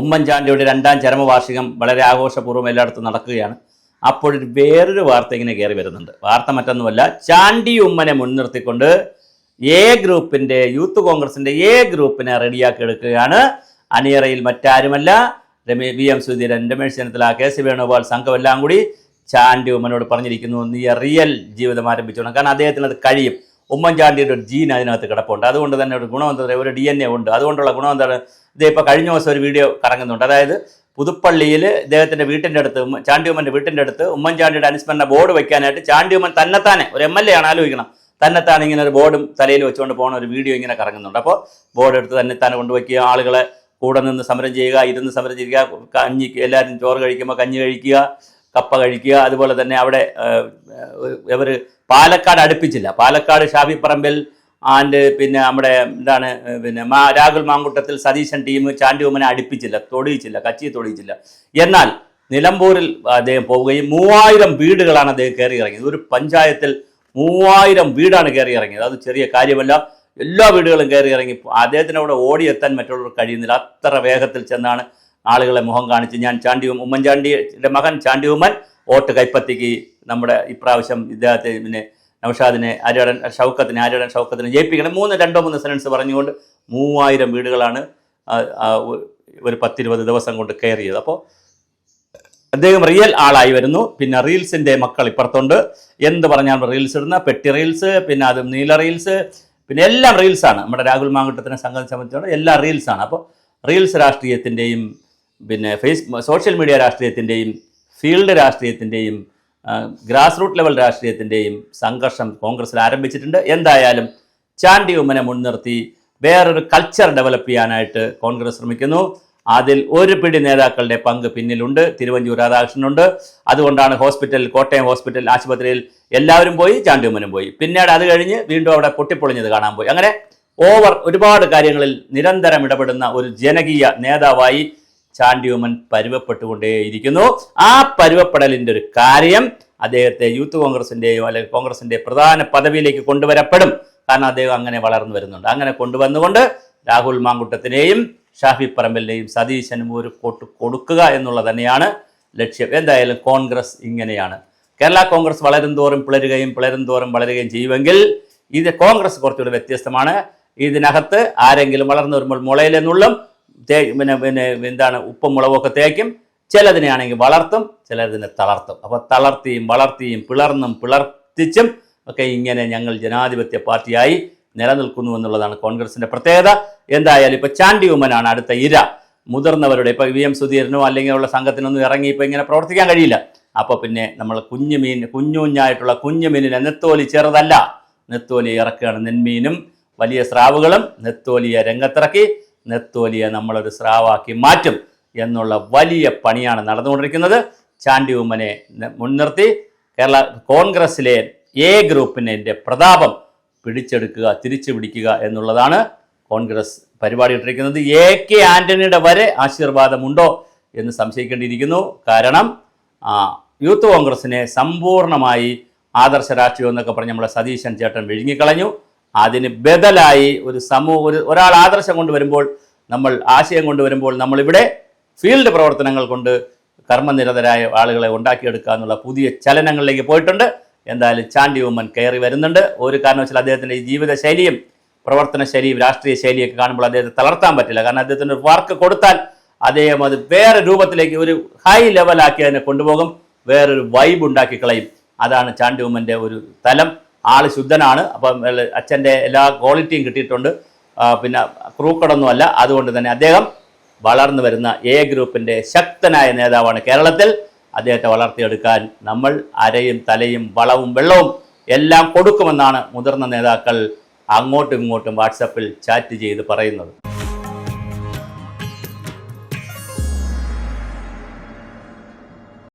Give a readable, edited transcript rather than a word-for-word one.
ഉമ്മൻചാണ്ടിയുടെ 2ാം ചരമവാർഷികം വളരെ ആഘോഷപൂർവ്വം എല്ലായിടത്തും നടക്കുകയാണ്. അപ്പോഴൊരു വേറൊരു വാർത്ത ഇങ്ങനെ കയറി വരുന്നുണ്ട്. വാർത്ത മറ്റൊന്നുമല്ല, ചാണ്ടി ഉമ്മനെ മുൻനിർത്തിക്കൊണ്ട് ഗ്രൂപ്പിൻ്റെ യൂത്ത് കോൺഗ്രസിൻ്റെ ഗ്രൂപ്പിനെ റെഡിയാക്കി എടുക്കുകയാണ്. അണിയറയിൽ മറ്റാരുമല്ല, VM സുധീരൻ, രമേശ് ചെന്നിത്തല, KC വേണുഗോപാൽ സംഘമെല്ലാം കൂടി ചാണ്ടി ഉമ്മനോട് പറഞ്ഞിരിക്കുന്നു, നീ റിയൽ ജീവിതം ആരംഭിച്ചോണം. കാരണം അദ്ദേഹത്തിന് അത് കഴിയും. ഉമ്മൻചാണ്ടിയുടെ ഒരു ജീൻ അതിനകത്ത് കിടപ്പുണ്ട്. അതുകൊണ്ട് തന്നെ ഒരു ഗുണം എന്താ, ഒരു DNA ഉണ്ട്. അതുകൊണ്ടുള്ള ഗുണം എന്താണ്, ഇതിപ്പോൾ കഴിഞ്ഞ ദിവസം ഒരു വീഡിയോ കറങ്ങുന്നുണ്ട്. അതായത് പുതുപ്പള്ളിയിൽ ഇദ്ദേഹത്തിൻ്റെ വീട്ടിൻ്റെ അടുത്ത്, ചാണ്ടി ഉമ്മൻ്റെ വീട്ടിൻ്റെ അടുത്ത് ഉമ്മൻചാണ്ടിയുടെ അനുസ്മരണ ബോർഡ് വയ്ക്കാനായിട്ട് ചാണ്ടി ഉമ്മൻ തന്നെത്താനെ, ഒരു MLA ആണ്, ആലോചിക്കണം, തന്നെത്താൻ ഇങ്ങനെ ഒരു ബോർഡും തലയിൽ വെച്ചുകൊണ്ട് പോകുന്ന ഒരു വീഡിയോ ഇങ്ങനെ കറങ്ങുന്നുണ്ട്. അപ്പോൾ ബോർഡ് എടുത്ത് തന്നെത്താനെ കൊണ്ടുവയ്ക്കുക, ആളുകളെ കൂടെ നിന്ന് സമരം ചെയ്യുക, ഇരുന്ന് സമരം ചെയ്യുക, കഞ്ഞി എല്ലാവരും ചോറ് കഴിക്കുമ്പോൾ കഞ്ഞി കഴിക്കുക, കപ്പ കഴിക്കുക. അതുപോലെ തന്നെ അവിടെ ഇവർ പാലക്കാട് അടുപ്പിച്ചില്ല. പാലക്കാട് ഷാഫി പറമ്പിൽ ആൻഡ് പിന്നെ നമ്മുടെ എന്താണ് രാഹുൽ മാങ്കുട്ടത്തിൽ സതീശൻ ടീം ചാണ്ടി ഉമ്മനെ അടുപ്പിച്ചില്ല, തൊടിയിച്ചില്ല, കച്ചി തൊടിയിച്ചില്ല. എന്നാൽ നിലമ്പൂരിൽ അദ്ദേഹം പോവുകയും 3000 വീടുകളാണ് അദ്ദേഹം കയറി ഇറങ്ങിയത്. ഒരു പഞ്ചായത്തിൽ 3000 വീടാണ് കയറി ഇറങ്ങിയത്. അത് ചെറിയ കാര്യമല്ല. എല്ലാ വീടുകളും കയറി ഇറങ്ങി. അദ്ദേഹത്തിന് അവിടെ ഓടിയെത്താൻ മറ്റുള്ളവർക്ക് കഴിയുന്നില്ല. അത്ര വേഗത്തിൽ ചെന്നാണ് ആളുകളെ മുഖം കാണിച്ച് ഞാൻ ഉമ്മൻചാണ്ടിയുടെ മകൻ ചാണ്ടി ഉമ്മൻ വോട്ട് കൈപ്പറ്റിക്ക് നമ്മുടെ ഇപ്രാവശ്യം ഇദ്ദേഹത്തെ നൗഷാദിനെ ആര്യാടൻ ഷൗക്കത്തിനെ ജയിപ്പിക്കണം, 2-3 സെൻറ്റൻസ് പറഞ്ഞുകൊണ്ട് 3000 വീടുകളാണ് ഒരു 10-20 ദിവസം കൊണ്ട് കയറിയത്. അപ്പോൾ അദ്ദേഹം റിയൽ ആളായി വരുന്നു. പിന്നെ റീൽസിൻ്റെ മക്കൾ ഇപ്പുറത്തുണ്ട്. എന്ത് പറഞ്ഞാൽ റീൽസ് ഇടുന്ന പെട്ടി റീൽസ്, പിന്നെ അത് നീല റീൽസ്, പിന്നെ എല്ലാം റീൽസാണ്. നമ്മുടെ രാഹുൽ മാങ്കുട്ടത്തിനെ സംബന്ധിച്ചിടത്തോളം എല്ലാം റീൽസാണ്. അപ്പോൾ റീൽസ് രാഷ്ട്രീയത്തിൻ്റെയും പിന്നെ സോഷ്യൽ മീഡിയ രാഷ്ട്രീയത്തിൻ്റെയും ഫീൽഡ് രാഷ്ട്രീയത്തിൻ്റെയും ഗ്രാസ് റൂട്ട് ലെവൽ രാഷ്ട്രീയത്തിൻ്റെയും സംഘർഷം കോൺഗ്രസ്സിൽ ആരംഭിച്ചിട്ടുണ്ട്. എന്തായാലും ചാണ്ടി ഉമ്മനെ മുൻനിർത്തി വേറൊരു കൾച്ചർ ഡെവലപ്പ് ചെയ്യാനായിട്ട് കോൺഗ്രസ് ശ്രമിക്കുന്നു. അതിൽ ഒരു പിടി നേതാക്കളുടെ പങ്ക് പിന്നിലുണ്ട്. തിരുവഞ്ചൂർ രാധാകൃഷ്ണനുണ്ട്. അതുകൊണ്ടാണ് കോട്ടയം ഹോസ്പിറ്റൽ ആശുപത്രിയിൽ എല്ലാവരും പോയി, ചാണ്ടി ഉമ്മനും പോയി. പിന്നീട് അത് കഴിഞ്ഞ് വീണ്ടും അവിടെ പൊട്ടിപ്പൊളിഞ്ഞത് കാണാൻ പോയി. അങ്ങനെ ഒരുപാട് കാര്യങ്ങളിൽ നിരന്തരം ഇടപെടുന്ന ഒരു ജനകീയ നേതാവായി ചാണ്ടി ഉമ്മൻ പരുവപ്പെട്ടുകൊണ്ടേയിരിക്കുന്നു. ആ പരുവപ്പെടലിൻ്റെ ഒരു കാര്യം അദ്ദേഹത്തെ യൂത്ത് കോൺഗ്രസിൻ്റെയോ അല്ലെങ്കിൽ കോൺഗ്രസിൻ്റെ പ്രധാന പദവിയിലേക്ക് കൊണ്ടുവരപ്പെടും. കാരണം അദ്ദേഹം അങ്ങനെ വളർന്നു വരുന്നുണ്ട്. അങ്ങനെ കൊണ്ടുവന്നുകൊണ്ട് രാഹുൽ മാങ്കുട്ടത്തിനെയും ഷാഫി പറമ്പലിനെയും സതീശനും ഒരു കോട്ട് കൊടുക്കുക എന്നുള്ളത് തന്നെയാണ് ലക്ഷ്യം. എന്തായാലും കോൺഗ്രസ് ഇങ്ങനെയാണ്. കേരള കോൺഗ്രസ് വളരും തോറും വളരുകയും ചെയ്യുമെങ്കിൽ ഇത് കോൺഗ്രസ് കുറച്ചുകൂടി വ്യത്യസ്തമാണ്. ഇതിനകത്ത് ആരെങ്കിലും വളർന്നു വരുമ്പോൾ മുളയിലെന്നുള്ളും എന്താണ് ഉപ്പും മുളകൊക്കെ തേക്കും. ചിലതിനെയാണെങ്കിൽ വളർത്തും, ചിലതിനെ തളർത്തും. അപ്പോൾ തളർത്തിയും വളർത്തിയും പിളർത്തിച്ചും ഒക്കെ ഇങ്ങനെ ഞങ്ങൾ ജനാധിപത്യ പാർട്ടിയായി നിലനിൽക്കുന്നു എന്നുള്ളതാണ് കോൺഗ്രസിൻ്റെ പ്രത്യേകത. എന്തായാലും ഇപ്പോൾ ചാണ്ടി ഉമ്മനാണ് അടുത്ത ഇര. മുതിർന്നവരുടെ ഇപ്പോൾ VM സുധീരനോ അല്ലെങ്കിൽ ഉള്ള സംഘത്തിനൊന്നും ഇറങ്ങി ഇപ്പോൾ ഇങ്ങനെ പ്രവർത്തിക്കാൻ കഴിയില്ല. അപ്പോൾ പിന്നെ നമ്മൾ കുഞ്ഞുമീനായിട്ടുള്ള കുഞ്ഞുമീനിനെ നെത്തോലി ചെറുതല്ല, നെത്തോലി ഇറക്കുകയാണ്. നെന്മീനും വലിയ സ്രാവുകളും നെത്തോലിയെ രംഗത്തിറക്കി നെത്തോലിയെ നമ്മളൊരു സ്രാവാക്കി മാറ്റും എന്നുള്ള വലിയ പണിയാണ് നടന്നുകൊണ്ടിരിക്കുന്നത്. ചാണ്ടി ഉമ്മനെ മുൻനിർത്തി കേരള കോൺഗ്രസ്സിലെ ഗ്രൂപ്പിനെ പ്രതാപം പിടിച്ചെടുക്കുക, തിരിച്ചു പിടിക്കുക എന്നുള്ളതാണ് കോൺഗ്രസ് പരിപാടി ഇട്ടിരിക്കുന്നത്. AK ആൻ്റണിയുടെ വരെ ആശീർവാദമുണ്ടോ എന്ന് സംശയിക്കേണ്ടിയിരിക്കുന്നു. കാരണം യൂത്ത് കോൺഗ്രസിനെ സമ്പൂർണ്ണമായി ആദർശ രാഷ്ട്രീയം എന്നൊക്കെ പറഞ്ഞ് നമ്മളെ സതീശൻ ചേട്ടൻ വിഴുങ്ങിക്കളഞ്ഞു. അതിന് ബദലായി ഒരാൾ ആദർശം കൊണ്ടുവരുമ്പോൾ, നമ്മൾ ആശയം കൊണ്ടുവരുമ്പോൾ, നമ്മളിവിടെ ഫീൽഡ് പ്രവർത്തനങ്ങൾ കൊണ്ട് കർമ്മനിരതരായ ആളുകളെ ഉണ്ടാക്കിയെടുക്കുക എന്നുള്ള പുതിയ ചലനങ്ങളിലേക്ക് പോയിട്ടുണ്ട്. എന്തായാലും ചാണ്ടി ഉമ്മൻ കയറി വരുന്നുണ്ട്. ഒരു കാരണവശാലും അദ്ദേഹത്തിൻ്റെ ഈ ജീവിതശൈലിയും പ്രവർത്തന ശൈലിയും രാഷ്ട്രീയ ശൈലിയൊക്കെ കാണുമ്പോൾ അദ്ദേഹത്തെ തളർത്താൻ പറ്റില്ല. കാരണം അദ്ദേഹത്തിന് ഒരു വർക്ക് കൊടുത്താൽ അദ്ദേഹം അത് വേറെ രൂപത്തിലേക്ക് ഒരു ഹൈ ലെവലാക്കി അതിനെ കൊണ്ടുപോകും, വേറൊരു വൈബ് ഉണ്ടാക്കി കളയും. അതാണ് ചാണ്ടി ഉമ്മൻ്റെ ഒരു തലം. ആൾ ശുദ്ധനാണ്. അപ്പം അച്ഛൻ്റെ എല്ലാ ക്വാളിറ്റിയും കിട്ടിയിട്ടുണ്ട്. പിന്നെ ക്രൂക്കടൊന്നുമല്ല. അതുകൊണ്ട് തന്നെ അദ്ദേഹം വളർന്നു വരുന്ന ഗ്രൂപ്പിൻ്റെ ശക്തനായ നേതാവാണ് കേരളത്തിൽ. അദ്ദേഹത്തെ വളർത്തിയെടുക്കാൻ നമ്മൾ അരയും തലയും വളവും വെള്ളവും എല്ലാം കൊടുക്കുമെന്നാണ് മുതിർന്ന നേതാക്കൾ അങ്ങോട്ടും ഇങ്ങോട്ടും വാട്സപ്പിൽ ചാറ്റ് ചെയ്ത് പറയുന്നത്.